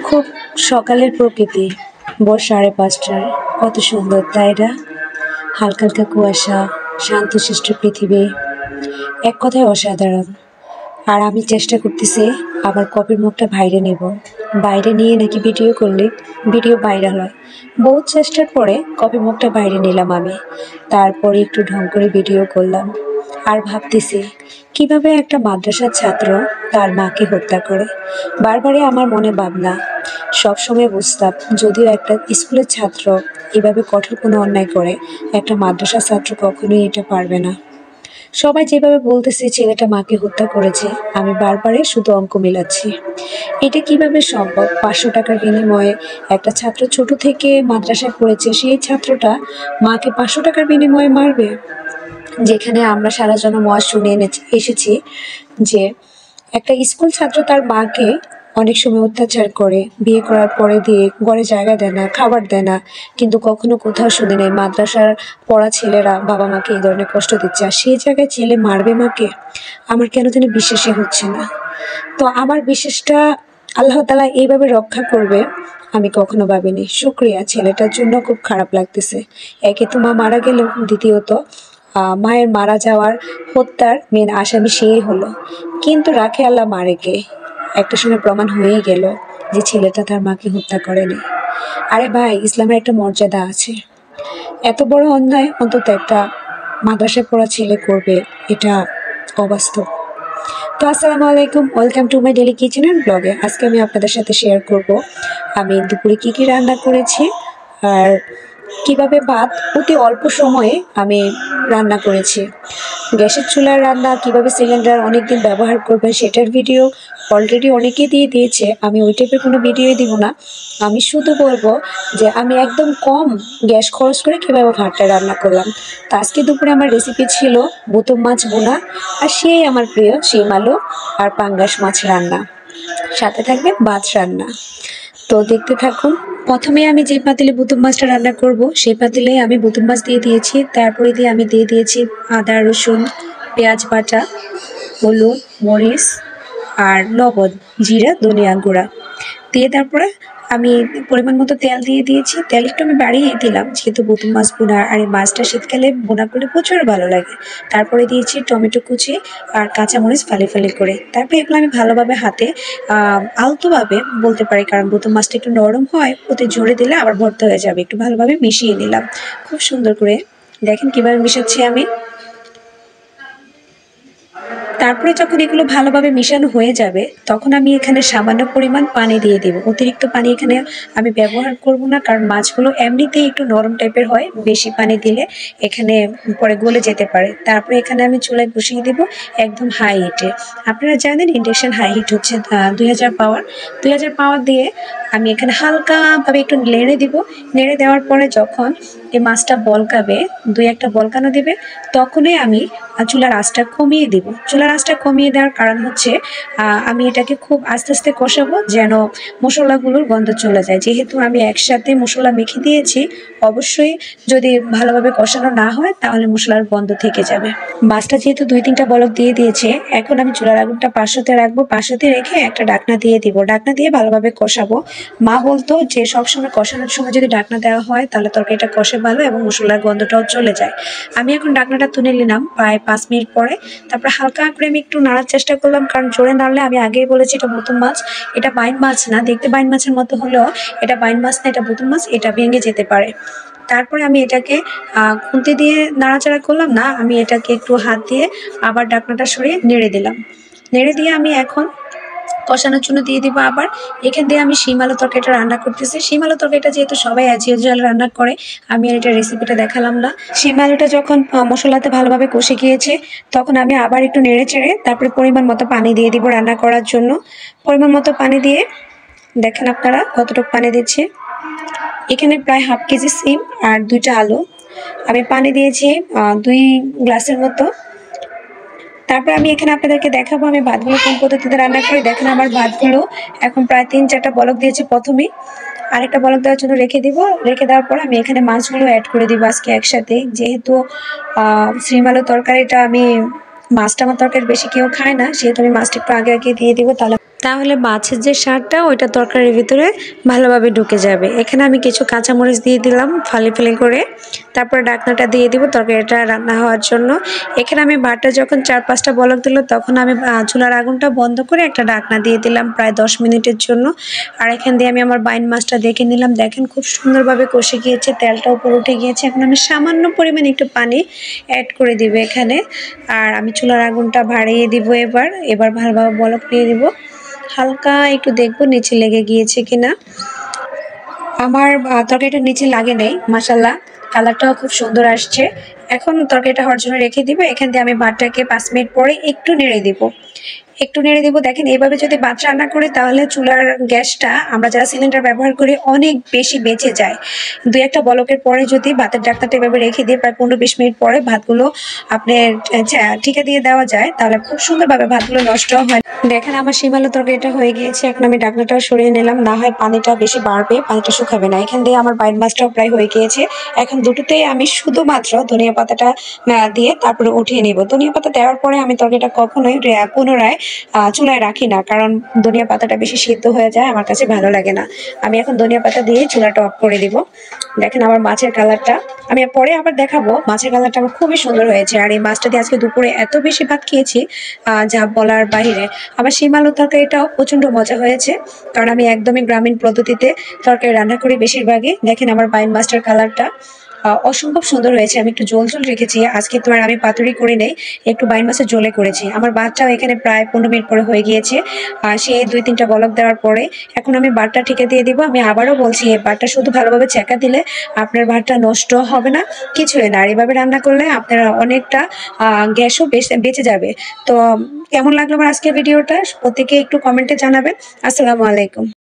খুব সকালের প্রকৃতি, ভোর 5:30টায় কত সুন্দর তাই না? হালকা হালকা কুয়াশা, শান্তশিষ্ট পৃথিবী, এক কথায় অসাধারণ। আর আমি চেষ্টা করতেছি আমার কপির মুখটা বাইরে নেব, বাইরে নিয়ে নাকি ভিডিও করলে ভিডিও ভাইরাল হয়। বহুত চেষ্টার পরে কপির মুখটা বাইরে নিলাম আমি, তারপরে একটু ঢং করে ভিডিও করলাম। আর ভাবতেছি কিভাবে একটা মাদ্রাসার ছাত্র তার মাকে হত্যা করে। বারবারই আমার মনে ভাবনা, সবসময় বুঝতাম যদিও একটা স্কুলের ছাত্র এভাবে কঠোর কোনো অন্যায় করে, একটা মাদ্রাসার ছাত্র কখনোই এটা পারবে না। সবাই যেভাবে বলতেছে ছেলেটা মাকে হত্যা করেছে, আমি বারবারই শুধু অঙ্ক মিলাচ্ছি। এটা কিভাবে সম্ভব? 500 টাকার বিনিময়ে একটা ছাত্র ছোট থেকে মাদ্রাসায় পড়েছে, সেই ছাত্রটা মাকে 500 টাকার বিনিময়ে মারবে? যেখানে আমরা সারা জনম ওয়াজ শুনে এসেছি যে একটা স্কুল ছাত্র তার মাকে অনেক সময় অত্যাচার করে, বিয়ে করার পরে দিয়ে ঘরে জায়গা দেয় না, খাবার দেয় না, কিন্তু কখনো কোথাও শুনে নেই মাদ্রাসার পড়া ছেলেরা বাবা মাকে এই ধরনের কষ্ট দিচ্ছে, আর সেই জায়গায় ছেলে মারবে মাকে। আমার কেন জানি বিশ্বাসই হচ্ছে না। তো আমার বিশ্বাসটা আল্লাহ তাআলা এইভাবে রক্ষা করবে আমি কখনো ভাবিনি। শুকরিয়া, ছেলেটার জন্য খুব খারাপ লাগতেছে। একে তো মা মারা গেল, দ্বিতীয়ত মায়ের মারা যাওয়ার হত্যার মেন আসামি সেই হলো। কিন্তু রাখে আল্লাহ মারেকে, একটা সময় প্রমাণ হয়েই গেল যে ছেলেটা তার মাকে হত্যা করেনি। আরে ভাই, ইসলামের একটা মর্যাদা আছে। এত বড় অন্যায় অন্তত একটা মাদ্রাসায় পড়া ছেলে করবে, এটা অবাস্তব। তো আসসালামু আলাইকুম, welcome to my daily kitchen and ব্লগে। আজকে আমি আপনাদের সাথে শেয়ার করব আমি দুপুরে কি কি রান্না করেছি, আর কিভাবে ভাত অতি অল্প সময়ে আমি রান্না করেছি। গ্যাসের চুলার রান্না কিভাবে সিলিন্ডার অনেকদিন ব্যবহার করবেন সেটার ভিডিও অলরেডি অনেকেই দিয়ে দিয়েছে। আমি ওই টাইপের কোনো ভিডিওই দিব না। আমি শুধু বলবো যে আমি একদম কম গ্যাস খরচ করে কীভাবে ভাতটা রান্না করলাম। তো আজকে দুপুরে আমার রেসিপি ছিল বোতম মাছ বোনা, আর সেই আমার প্রিয় শিম আলু আর পাঙ্গাস মাছ রান্না, সাথে থাকবে ভাত রান্না। তো দেখতে থাকুন। প্রথমে আমি যে পাতিলে বুতুম মাছটা রান্না করব সেই পাতিলে আমি বুতুম মাছ দিয়ে দিয়েছি, তারপরে আমি দিয়ে দিয়েছি আদা রসুন পেঁয়াজ বাটা, হলুদ মরিচ আর লবণ, জিরা ধনিয়া গুঁড়া দিয়ে তারপরে আমি পরিমাণ মতো তেল দিয়ে দিয়েছি। তেল একটু আমি বাড়িয়ে দিলাম যেহেতু বুতুম মাছ বোনা, আর এই মাছটা শীতকালে বোনা করলে প্রচুর ভালো লাগে। তারপরে দিয়েছি টমেটো কুচি আর কাঁচামরিচ ফালি ফালি করে। তারপরে এগুলো আমি ভালোভাবে হাতে আলতোভাবে বলতে পারি, কারণ বুতুম মাছটা একটু নরম হয়, অতি জোরে দিলে আবার ভর্তা হয়ে যাবে, একটু ভালোভাবে মিশিয়ে নিলাম খুব সুন্দর করে। দেখেন কিভাবে মিশাচ্ছি আমি। তারপরে যখন এগুলো ভালোভাবে মিশানো হয়ে যাবে তখন আমি এখানে সামান্য পরিমাণ পানি দিয়ে দেব। অতিরিক্ত পানি এখানে আমি ব্যবহার করব না, কারণ মাছগুলো এমনিতেই একটু নরম টাইপের হয়, বেশি পানি দিলে এখানে পরে গলে যেতে পারে। তারপরে এখানে আমি চুলায় বসিয়ে দেব একদম হাই হিটে। আপনারা জানেন ইন্ডাকশন হাই হিট হচ্ছে 2000 পাওয়ার। 2000 পাওয়ার দিয়ে আমি এখানে হালকাভাবে একটু নেড়ে দিব। নেড়ে দেওয়ার পরে যখন এই মাছটা বলকাবে, 2-1টা বলকানো দেবে, তখনই আমি চুলার আঁচটা কমিয়ে দিব। চুলার আঁচটা কমিয়ে দেওয়ার কারণ হচ্ছে আমি এটাকে খুব আস্তে আস্তে কষাবো যেন মশলাগুলোর গন্ধ চলে যায়। যেহেতু আমি একসাথে মশলা মেখে দিয়েছি, অবশ্যই যদি ভালোভাবে কষানো না হয় তাহলে মশলার গন্ধ থেকে যাবে। মাছটা যেহেতু 2-3টা বলক দিয়ে দিয়েছে, এখন আমি চুলার আগুনটা 500-তে রাখবো। 500-তে রেখে একটা ঢাকনা দিয়ে দিব। ঢাকনা দিয়ে ভালোভাবে কষাবো। মা বলতো যে সবসময় কষানোর সময় যদি ঢাকনা দেওয়া হয় তাহলে তরকারিটা কষে ভালো এবং মশলার গন্ধটাও চলে যায়। আমি এখন ঢাকনাটা তুলে নিলাম প্রায় 5 মিনিট পরে। তারপর হালকা করে আমি একটু নাড়ার চেষ্টা করলাম, কারণ জোরে নাড়লে, আমি আগেই বলেছি এটা বুতুম মাছ, এটা বাইন মাছ না। দেখতে বাইন মাছের মতো হলেও এটা বাইন মাছ না, এটা বুতুম মাছ, এটা ভেঙে যেতে পারে। তারপরে আমি এটাকে খুন্তি দিয়ে নাড়াচাড়া করলাম না, আমি এটাকে একটু হাত দিয়ে আবার ঢাকনাটা সরিয়ে নেড়ে দিলাম। নেড়ে দিয়ে আমি এখন কষানোর জন্য দিয়ে দিব আবার। এখান দিয়ে আমি শিম আলু তরকারিটা রান্না করতেছি। শিম আলু তরকারিটা যেহেতু সবাই অ্যাজ ইউজুয়াল রান্না করে, আমি আর এটা রেসিপিটা দেখালাম না। শিম আলুটা যখন মশলাতে ভালোভাবে কষে গিয়েছে তখন আমি আবার একটু নেড়ে চেড়ে তারপরে পরিমাণ মতো পানি দিয়ে দিব রান্না করার জন্য। পরিমাণ মতো পানি দিয়ে দেখেন আপনারা কতটুকু পানি দিচ্ছে। এখানে প্রায় 1/2 কেজি শিম আর 2টা আলু আমি পানি দিয়েছি 2 গ্লাসের মতো। তারপর আমি এখানে আপনাদেরকে দেখাবো আমি ভাতগুলো কোন পদ্ধতিতে রান্না করি। দেখেন আমার ভাতগুলো এখন প্রায় 3-4টা বলক দিয়েছি প্রথমেই, আরেকটা বলক দেওয়ার জন্য রেখে দিব। রেখে দেওয়ার পর আমি এখানে মাছগুলো অ্যাড করে দিব আজকে একসাথে। যেহেতু শিম আলু তরকারিটা আমি মাছটা আমার তরকারি বেশি কেউ খায় না, সেহেতু আমি মাছটা একটু আগে আগে দিয়ে দিব, তাহলে মাছের যে স্বাদটা ওইটা তরকারির ভিতরে ভালোভাবে ঢুকে যাবে। এখানে আমি কিছু কাঁচামরিচ দিয়ে দিলাম ফালি ফালি করে, তারপর ঢাকনাটা দিয়ে দিব তরকারিটা রান্না হওয়ার জন্য। এখানে আমি ভাতটা যখন 4-5টা বলক দিল তখন আমি চুলার আগুনটা বন্ধ করে একটা ঢাকনা দিয়ে দিলাম প্রায় 10 মিনিটের জন্য। আর এখান দিয়ে আমি আমার বাইন মাছটা দেখে নিলাম, দেখেন খুব সুন্দরভাবে কষে গিয়েছে, তেলটা উপরে উঠে গিয়েছে। এখন আমি সামান্য পরিমাণে একটু পানি অ্যাড করে দিব এখানে। আর আমি চুলার আগুনটা বাড়িয়ে দিব, এবার ভালোভাবে বলক দিয়ে দিব। হালকা একটু দেখবো নিচে লেগে গিয়েছে কিনা। আমার তরকারিটা নিচে লাগে নাই, মাশাল্লাহ কালারটাও খুব সুন্দর আসছে। এখন তরকারিটা হওয়ার জন্য রেখে দিব। এখান দিয়ে আমি ভাতটাকে 5 মিনিট পরে একটু নেড়ে দিব। দেখেন এইভাবে যদি ভাত রান্না করি তাহলে চুলার গ্যাসটা আমরা যারা সিলিন্ডার ব্যবহার করি অনেক বেশি বেঁচে যায়। 2-1টা বলকের পরে যদি ভাতের ঢাকনাটা এভাবে রেখে দিয়ে প্রায় 15-20 মিনিট পরে ভাতগুলো আপনার ঠিকা দিয়ে দেওয়া যায় তাহলে খুব সুন্দরভাবে ভাতগুলো নষ্ট হয়। দেখেন আমার শিমালো তরকারিটা হয়ে গিয়েছে। এখন আমি ঢাকনাটাও সরিয়ে নিলাম, না হয় পানিটা বেশি বাড়বে, পানিটা শুকাবে না। এখান দিয়ে আমার বাইন মাছটাও প্রায় হয়ে গিয়েছে। এখন দুটোতেই আমি শুধুমাত্র ধনিয়া পাতাটা দিয়ে তারপরে উঠিয়ে নিব। ধনিয়া পাতা দেওয়ার পরে আমি তরকারিটা কখনোই পুনরায় চুলায় রাখি না, কারণ ধনিয়া পাতাটা বেশি সিদ্ধ হয়ে যায়, আমার কাছে ভালো লাগে না। আমি এখন ধনিয়া পাতা দিয়ে চুলাটা অফ করে দিব। দেখেন আমার মাছের কালারটা আমি পরে আবার দেখাবো, মাছের কালারটা আমার খুবই সুন্দর হয়েছে। আর এই মাছটা দিয়ে আজকে দুপুরে এত বেশি ভাত খেয়েছি যা বলার বাহিরে। আমার শিম আলুর তরকারিটাও প্রচন্ড মজা হয়েছে, কারণ আমি একদমই গ্রামীণ পদ্ধতিতে তরকারি রান্না করি বেশিরভাগই। দেখেন আমার বাইন মাছটার কালারটা অসম্ভব সুন্দর হয়েছে। আমি একটু ঝোল রেখেছি আজকে, তো আর আমি পাতুরি করে নেই, একটু বাইন মাছের ঝোলে করেছি। আমার ভাতটাও এখানে প্রায় 15 মিনিট পরে হয়ে গিয়েছে। আর সে 2-3টা বলক দেওয়ার পরে এখন আমি ভাতটা ঠিকা দিয়ে দিব। আমি আবারও বলছি এই ভাতটা শুধু ভালোভাবে ছেঁকা দিলে আপনার ভাতটা নষ্ট হবে না, কিছুই না। আর এভাবে রান্না করলে আপনার অনেকটা গ্যাসও বেঁচে যাবে। তো কেমন লাগলো আমার আজকের ভিডিওটা প্রত্যেকে একটু কমেন্টে জানাবেন। আসসালামু আলাইকুম।